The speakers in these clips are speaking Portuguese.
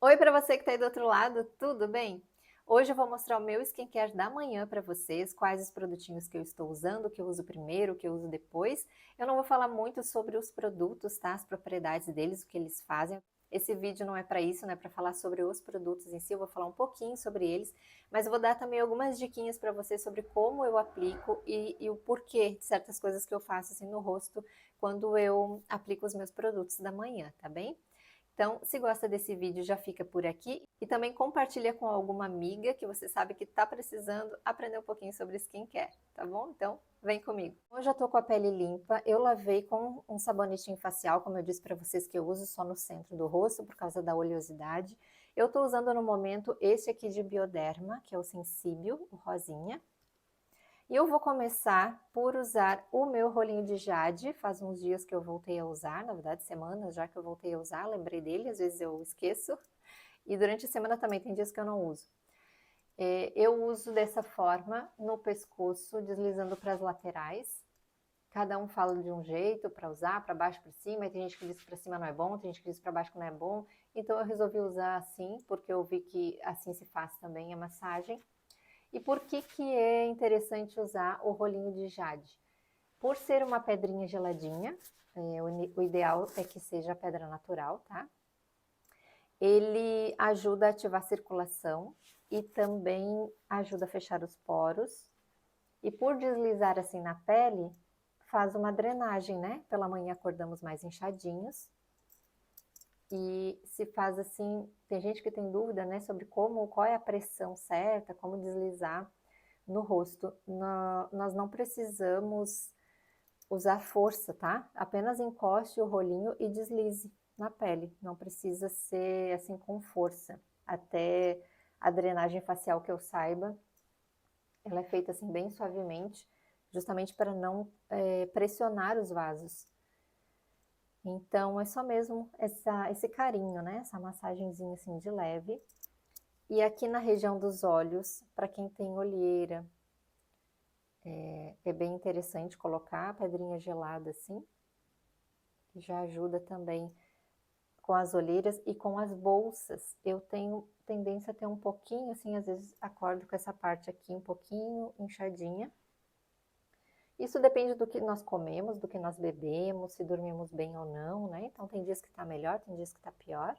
Oi para você que está aí do outro lado, tudo bem? Hoje eu vou mostrar o meu skincare da manhã para vocês, quais os produtinhos que eu estou usando, o que eu uso primeiro, o que eu uso depois. Eu não vou falar muito sobre os produtos, tá? As propriedades deles, o que eles fazem. Esse vídeo não é para isso, né? Para falar sobre os produtos em si, eu vou falar um pouquinho sobre eles, mas eu vou dar também algumas diquinhas para vocês sobre como eu aplico e o porquê de certas coisas que eu faço assim no rosto quando eu aplico os meus produtos da manhã, tá bem? Então, se gosta desse vídeo, já fica por aqui e também compartilha com alguma amiga que você sabe que está precisando aprender um pouquinho sobre skincare, tá bom? Então, vem comigo. Hoje eu tô com a pele limpa, eu lavei com um sabonetinho facial, como eu disse para vocês que eu uso só no centro do rosto por causa da oleosidade. Eu tô usando no momento esse aqui de Bioderma, que é o Sensível, o rosinha. E eu vou começar por usar o meu rolinho de jade, faz uns dias que eu voltei a usar, na verdade semanas já que eu voltei a usar, lembrei dele, às vezes eu esqueço. E durante a semana também tem dias que eu não uso. Eu uso dessa forma, no pescoço, deslizando para as laterais. Cada um fala de um jeito para usar, para baixo, para cima, e tem gente que diz que para cima não é bom, tem gente que diz para baixo que não é bom. Então eu resolvi usar assim, porque eu vi que assim se faz também a massagem. E por que que é interessante usar o rolinho de jade? Por ser uma pedrinha geladinha, o ideal é que seja pedra natural, tá? Ele ajuda a ativar a circulação e também ajuda a fechar os poros. E por deslizar assim na pele, faz uma drenagem, né? Pela manhã acordamos mais inchadinhos. E se faz assim, tem gente que tem dúvida, né, sobre qual é a pressão certa, como deslizar no rosto. Nós não precisamos usar força, tá? Apenas encoste o rolinho e deslize na pele. Não precisa ser assim com força. Até a drenagem facial que eu saiba, ela é feita assim bem suavemente, justamente para não pressionar os vasos. Então é só mesmo esse carinho, né? Essa massagenzinha assim de leve. E aqui na região dos olhos, para quem tem olheira, é bem interessante colocar a pedrinha gelada assim, que já ajuda também com as olheiras e com as bolsas. Eu tenho tendência a ter um pouquinho, assim, às vezes acordo com essa parte aqui um pouquinho inchadinha. Isso depende do que nós comemos, do que nós bebemos, se dormimos bem ou não, né? Então tem dias que tá melhor, tem dias que tá pior.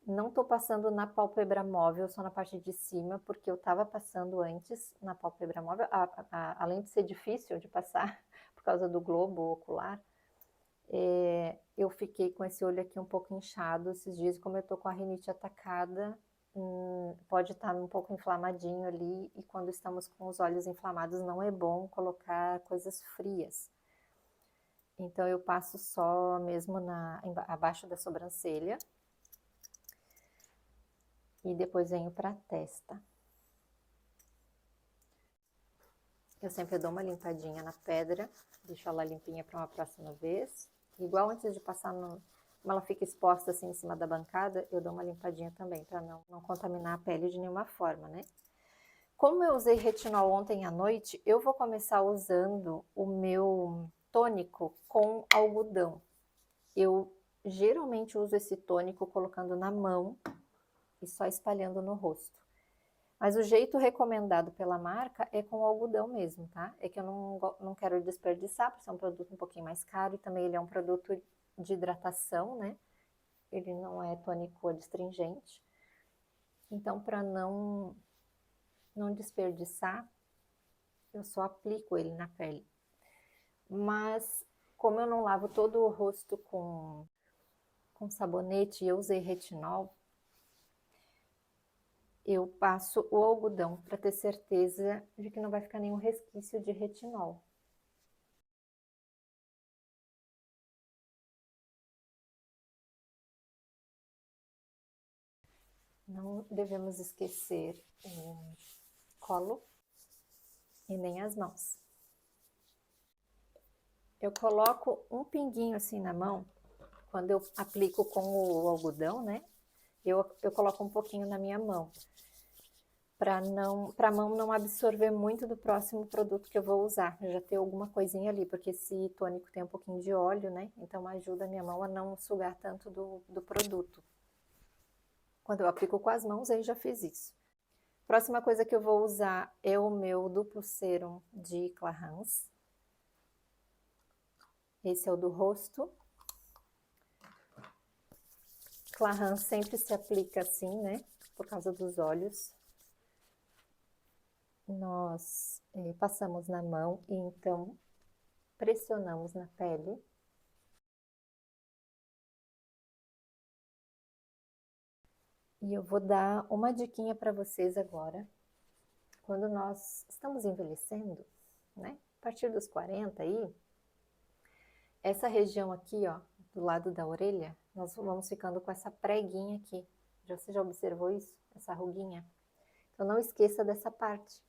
Não tô passando na pálpebra móvel, só na parte de cima, porque eu tava passando antes na pálpebra móvel, além de ser difícil de passar por causa do globo ocular, eu fiquei com esse olho aqui um pouco inchado esses dias, como eu tô com a rinite atacada, pode estar um pouco inflamadinho ali, e quando estamos com os olhos inflamados não é bom colocar coisas frias. Então eu passo só mesmo abaixo da sobrancelha, e depois venho para a testa. Eu sempre dou uma limpadinha na pedra, deixo ela limpinha para uma próxima vez. Igual antes de passar como ela fica exposta assim em cima da bancada, eu dou uma limpadinha também, para não contaminar a pele de nenhuma forma, né? Como eu usei retinol ontem à noite, eu vou começar usando o meu tônico com algodão. Eu geralmente uso esse tônico colocando na mão e só espalhando no rosto. Mas o jeito recomendado pela marca é com algodão mesmo, tá? É que eu não quero desperdiçar, porque é um produto um pouquinho mais caro e também ele é um produto de hidratação, né? Ele não é tônico adstringente. Então, para não desperdiçar, eu só aplico ele na pele. Mas, como eu não lavo todo o rosto com sabonete e eu usei retinol, eu passo o algodão para ter certeza de que não vai ficar nenhum resquício de retinol. Não devemos esquecer o colo e nem as mãos. Eu coloco um pinguinho assim na mão, quando eu aplico com o algodão, né? Eu coloco um pouquinho na minha mão, para a mão não absorver muito do próximo produto que eu vou usar, já ter alguma coisinha ali, porque esse tônico tem um pouquinho de óleo, né? Então ajuda a minha mão a não sugar tanto do produto. Quando eu aplico com as mãos, aí já fiz isso. Próxima coisa que eu vou usar é o meu duplo sérum de Clarins. Esse é o do rosto. Clarins sempre se aplica assim, né? Por causa dos olhos. Nós passamos na mão e então pressionamos na pele. E eu vou dar uma diquinha para vocês agora. Quando nós estamos envelhecendo, né? A partir dos 40 aí, essa região aqui, ó, do lado da orelha, nós vamos ficando com essa preguinha aqui. Você já observou isso? Essa ruguinha? Então não esqueça dessa parte.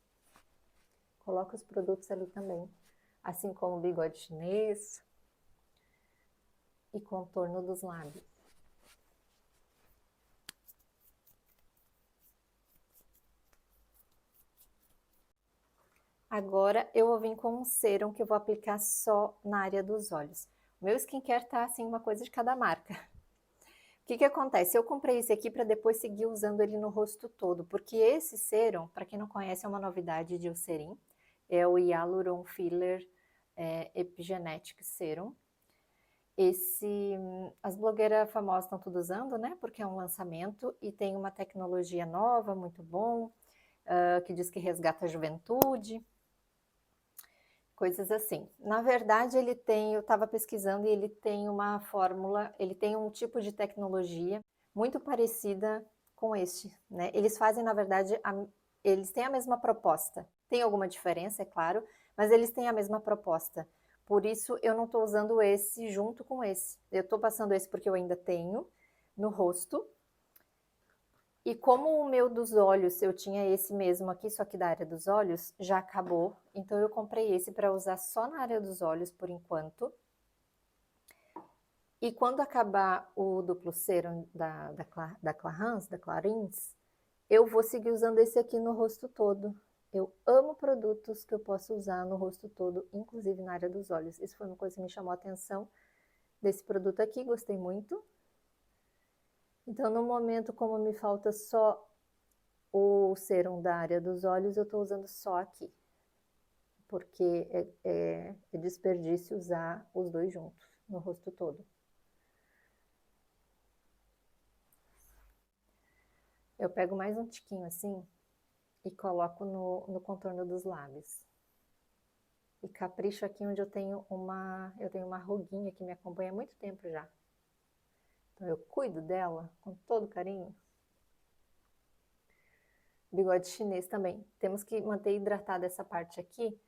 Coloca os produtos ali também. Assim como o bigode chinês e contorno dos lábios. Agora eu vou vir com um sérum que eu vou aplicar só na área dos olhos. O meu skincare tá assim, uma coisa de cada marca. O que que acontece? Eu comprei esse aqui para depois seguir usando ele no rosto todo, porque esse sérum, para quem não conhece, é uma novidade de Eucerin. É o Hyaluron Filler Epigenetic Serum. As blogueiras famosas estão tudo usando, né? Porque é um lançamento e tem uma tecnologia nova, muito bom, que diz que resgata a juventude. Coisas assim. Na verdade, ele tem, eu estava pesquisando e ele tem uma fórmula, ele tem um tipo de tecnologia muito parecida com este, né? Eles fazem, na verdade, eles têm a mesma proposta. Tem alguma diferença, é claro, mas eles têm a mesma proposta. Por isso, eu não estou usando esse junto com esse. Eu estou passando esse porque eu ainda tenho no rosto. E como o meu dos olhos, eu tinha esse mesmo aqui, só que da área dos olhos, já acabou. Então, eu comprei esse para usar só na área dos olhos, por enquanto. E quando acabar o duplo sérum da Clarins, eu vou seguir usando esse aqui no rosto todo. Eu amo produtos que eu posso usar no rosto todo, inclusive na área dos olhos. Isso foi uma coisa que me chamou a atenção desse produto aqui, gostei muito. Então, no momento, como me falta só o sérum da área dos olhos, eu estou usando só aqui. Porque é desperdício usar os dois juntos, no rosto todo. Eu pego mais um tiquinho assim e coloco no contorno dos lábios. E capricho aqui onde eu tenho uma ruguinha que me acompanha há muito tempo já. Então eu cuido dela com todo carinho. Bigode chinês também. Temos que manter hidratada essa parte aqui,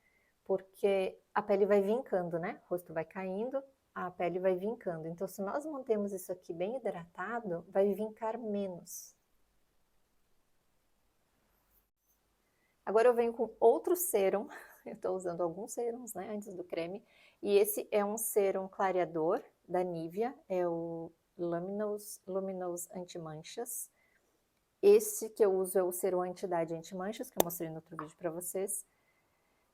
porque a pele vai vincando, né? O rosto vai caindo, a pele vai vincando. Então, se nós mantemos isso aqui bem hidratado, vai vincar menos. Agora eu venho com outro sérum. Eu estou usando alguns sérums, né, antes do creme. E esse é um sérum clareador da Nivea, é o Luminous Anti-Manchas. Esse que eu uso é o sérum anti-idade anti-manchas, que eu mostrei no outro vídeo para vocês.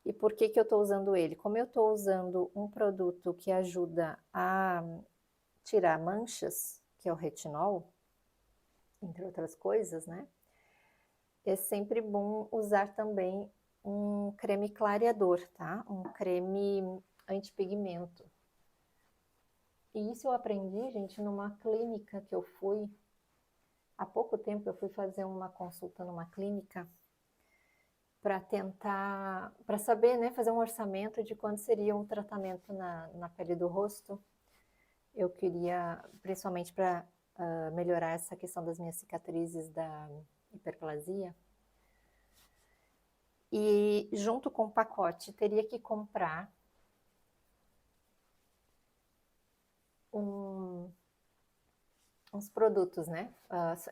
E por que que eu estou usando ele? Como eu estou usando um produto que ajuda a tirar manchas, que é o retinol, entre outras coisas, né? É sempre bom usar também um creme clareador, tá? Um creme antipigmento. E isso eu aprendi, gente, numa clínica que eu fui. Há pouco tempo eu fui fazer uma consulta numa clínica para tentar, para saber, né, fazer um orçamento de quanto seria um tratamento na pele do rosto. Eu queria, principalmente para melhorar essa questão das minhas cicatrizes da hiperplasia. E junto com o pacote, teria que comprar uns produtos, né?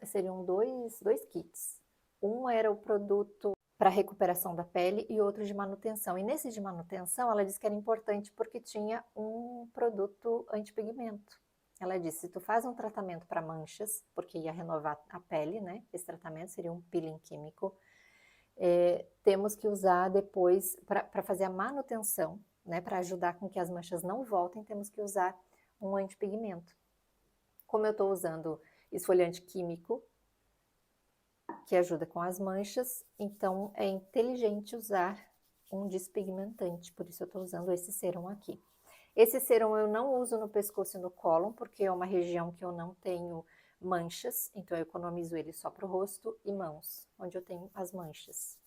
Seriam dois kits. Um era o produto para recuperação da pele e outro de manutenção. E nesse de manutenção, ela disse que era importante porque tinha um produto antipigmento. Ela disse, se tu faz um tratamento para manchas, porque ia renovar a pele, né? Esse tratamento seria um peeling químico. Temos que usar depois, para fazer a manutenção, né? Para ajudar com que as manchas não voltem, temos que usar um antipigmento. Como eu estou usando esfoliante químico, que ajuda com as manchas, então é inteligente usar um despigmentante, por isso eu estou usando esse sérum aqui. Esse sérum eu não uso no pescoço e no cólon, porque é uma região que eu não tenho manchas, então eu economizo ele só para o rosto e mãos, onde eu tenho as manchas.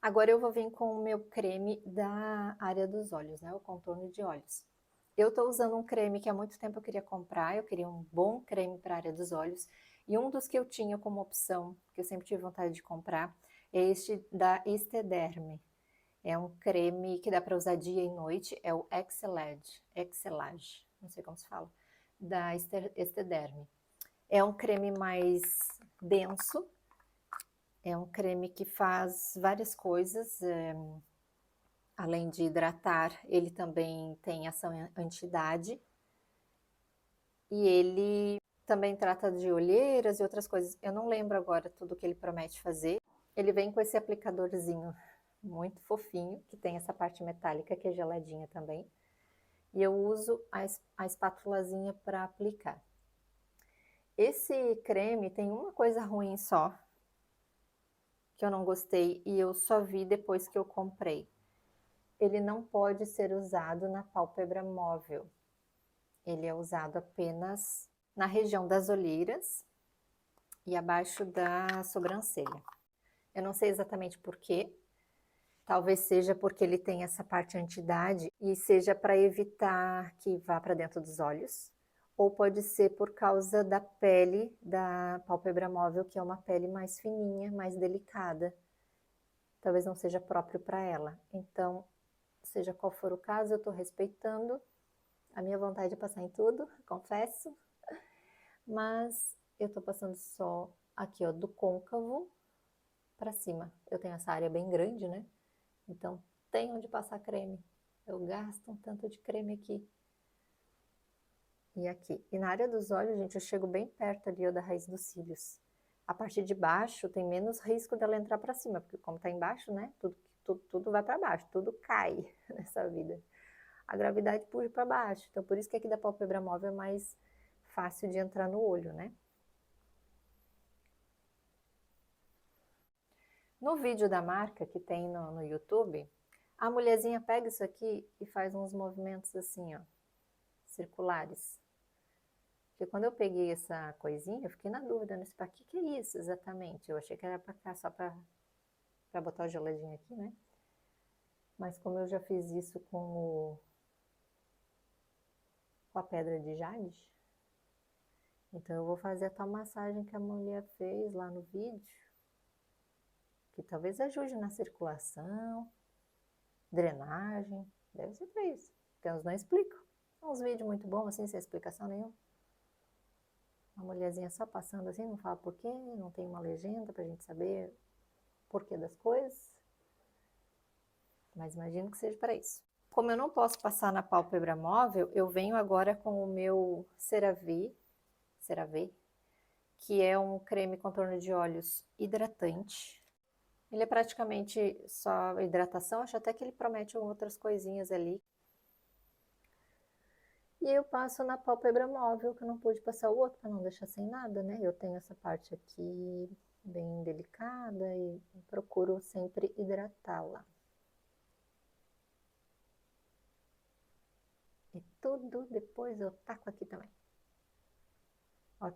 Agora eu vou vir com o meu creme da área dos olhos, né? O contorno de olhos. Eu tô usando um creme que há muito tempo eu queria comprar, eu queria um bom creme para a área dos olhos. E um dos que eu tinha como opção, que eu sempre tive vontade de comprar, é este da Estederme. É um creme que dá para usar dia e noite, é o Excelage, não sei como se fala, da Estederme. É um creme mais denso, é um creme que faz várias coisas, além de hidratar, ele também tem ação anti-idade. E ele também trata de olheiras e outras coisas. Eu não lembro agora tudo que ele promete fazer. Ele vem com esse aplicadorzinho muito fofinho, que tem essa parte metálica que é geladinha também. E eu uso a espátulazinha para aplicar. Esse creme tem uma coisa ruim só, que eu não gostei e eu só vi depois que eu comprei. Ele não pode ser usado na pálpebra móvel. Ele é usado apenas na região das olheiras e abaixo da sobrancelha. Eu não sei exatamente por quê. Talvez seja porque ele tem essa parte anti-idade e seja para evitar que vá para dentro dos olhos. Ou pode ser por causa da pele da pálpebra móvel, que é uma pele mais fininha, mais delicada. Talvez não seja próprio para ela. Então, seja qual for o caso, eu estou respeitando a minha vontade de passar em tudo, confesso. Mas eu estou passando só aqui, ó, do côncavo para cima. Eu tenho essa área bem grande, né? Então, tem onde passar creme. Eu gasto um tanto de creme aqui. E aqui. E na área dos olhos, gente, eu chego bem perto ali, ó, da raiz dos cílios. A parte de baixo tem menos risco dela entrar para cima, porque como tá embaixo, né? Tudo vai para baixo, tudo cai nessa vida. A gravidade puxa para baixo. Então, por isso que aqui da pálpebra móvel é mais fácil de entrar no olho, né? No vídeo da marca que tem no YouTube, a mulherzinha pega isso aqui e faz uns movimentos assim, ó, circulares. Porque quando eu peguei essa coisinha, eu fiquei na dúvida, né? Para que é isso exatamente? Eu achei que era para cá, só para botar o geladinho aqui, né? Mas como eu já fiz isso com a pedra de jade, então eu vou fazer a tal massagem que a mulher fez lá no vídeo, que talvez ajude na circulação, drenagem, deve ser para isso. Porque elas não explicam. São uns vídeos muito bons, assim, sem explicação nenhuma. Uma mulherzinha só passando assim, não fala porquê, não tem uma legenda pra gente saber o porquê das coisas. Mas imagino que seja para isso. Como eu não posso passar na pálpebra móvel, eu venho agora com o meu CeraVe, que é um creme contorno de olhos hidratante. Ele é praticamente só hidratação, acho até que ele promete outras coisinhas ali. E eu passo na pálpebra móvel, que eu não pude passar o outro para não deixar sem nada, né? Eu tenho essa parte aqui bem delicada e procuro sempre hidratá-la. E tudo depois eu taco aqui também. Ó,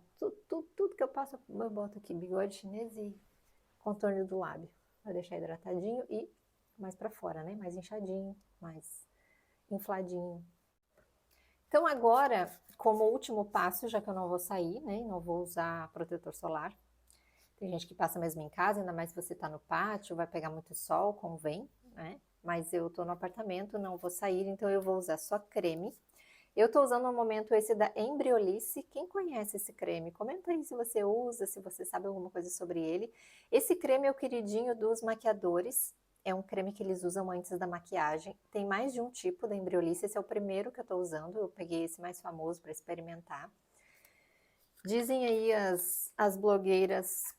tudo que eu passo, eu boto aqui bigode chinês e contorno do lábio. Pra deixar hidratadinho e mais pra fora, né? Mais inchadinho, mais infladinho. Então agora, como último passo, já que eu não vou sair, né? Não vou usar protetor solar. Tem gente que passa mesmo em casa, ainda mais se você tá no pátio, vai pegar muito sol, convém, né? Mas eu tô no apartamento, não vou sair, então eu vou usar só creme. Eu tô usando no momento esse da Embryolice. Quem conhece esse creme? Comenta aí se você usa, se você sabe alguma coisa sobre ele. Esse creme é o queridinho dos maquiadores. É um creme que eles usam antes da maquiagem. Tem mais de um tipo da Embryolice. Esse é o primeiro que eu tô usando. Eu peguei esse mais famoso para experimentar. Dizem aí as blogueiras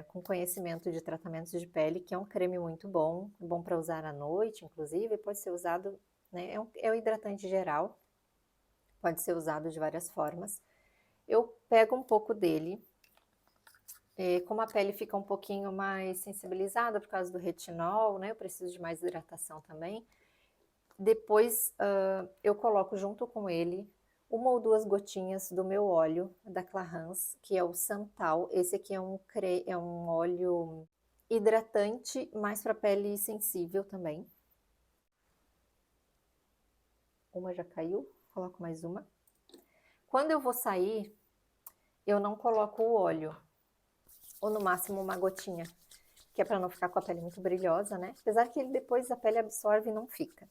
com conhecimento de tratamentos de pele que é um creme muito bom. É bom para usar à noite, inclusive. Pode ser usado, né? É um hidratante geral. Pode ser usado de várias formas. Eu pego um pouco dele Como a pele fica um pouquinho mais sensibilizada por causa do retinol, né? Eu preciso de mais hidratação também. Depois eu coloco junto com ele 1 ou 2 gotinhas do meu óleo da Clarins, que é o Santal. Esse aqui é um óleo hidratante, mais para pele sensível também. Uma já caiu, coloco mais uma. Quando eu vou sair, eu não coloco o óleo, ou no máximo uma gotinha, que é para não ficar com a pele muito brilhosa, né? Apesar que ele depois a pele absorve e não fica.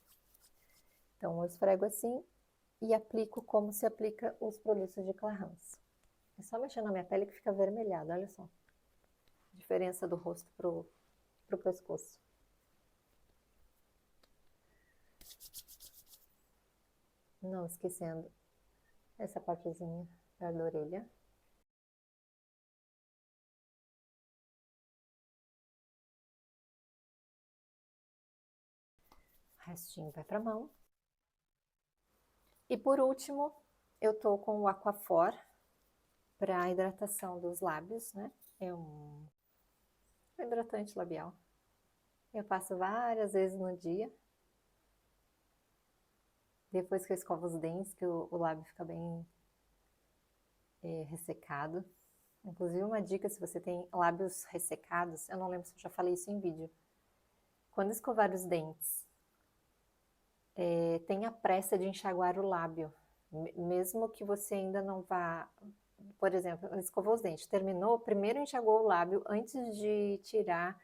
Então eu esfrego assim e aplico como se aplica os produtos de Clarins. É só mexer na minha pele que fica avermelhada, olha só. Diferença do rosto pro pescoço. Não esquecendo essa partezinha perto da orelha. O restinho vai pra mão. E por último, eu tô com o Aquaphor para hidratação dos lábios, né? É um hidratante labial. Eu passo várias vezes no dia. Depois que eu escovo os dentes, que o lábio fica bem ressecado. Inclusive uma dica, se você tem lábios ressecados, eu não lembro se eu já falei isso em vídeo. Quando escovar os dentes, tenha pressa de enxaguar o lábio. Mesmo que você ainda não vá... Por exemplo, escovou os dentes, terminou, primeiro enxagou o lábio antes de tirar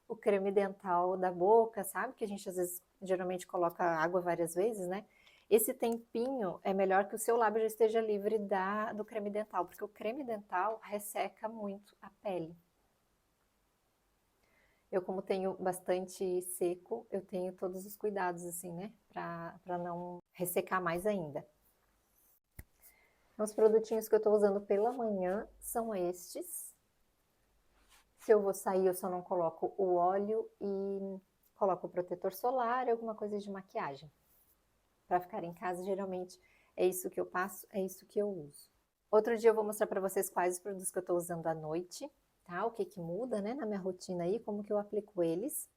o creme dental da boca, sabe? Que a gente às vezes, geralmente coloca água várias vezes, né? Esse tempinho é melhor que o seu lábio já esteja livre do creme dental, porque o creme dental resseca muito a pele. Eu, como tenho bastante seco, eu tenho todos os cuidados, assim, né? Pra não ressecar mais ainda. Então, os produtinhos que eu tô usando pela manhã são estes. Se eu vou sair, eu só não coloco o óleo e coloco o protetor solar e alguma coisa de maquiagem. Para ficar em casa, geralmente é isso que eu passo, é isso que eu uso. Outro dia eu vou mostrar para vocês quais os produtos que eu estou usando à noite, tá? O que que muda, né, na minha rotina aí, como que eu aplico eles.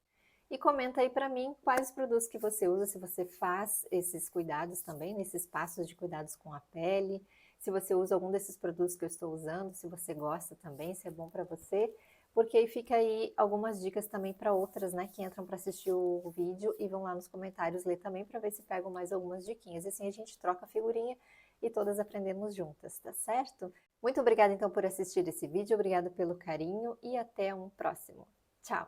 E comenta aí para mim quais os produtos que você usa, se você faz esses cuidados também, nesses passos de cuidados com a pele, se você usa algum desses produtos que eu estou usando, se você gosta também, se é bom para você, porque aí fica aí algumas dicas também para outras, né, que entram para assistir o vídeo e vão lá nos comentários ler também para ver se pegam mais algumas diquinhas. E assim a gente troca a figurinha e todas aprendemos juntas, tá certo? Muito obrigada então por assistir esse vídeo, obrigada pelo carinho e até um próximo. Tchau!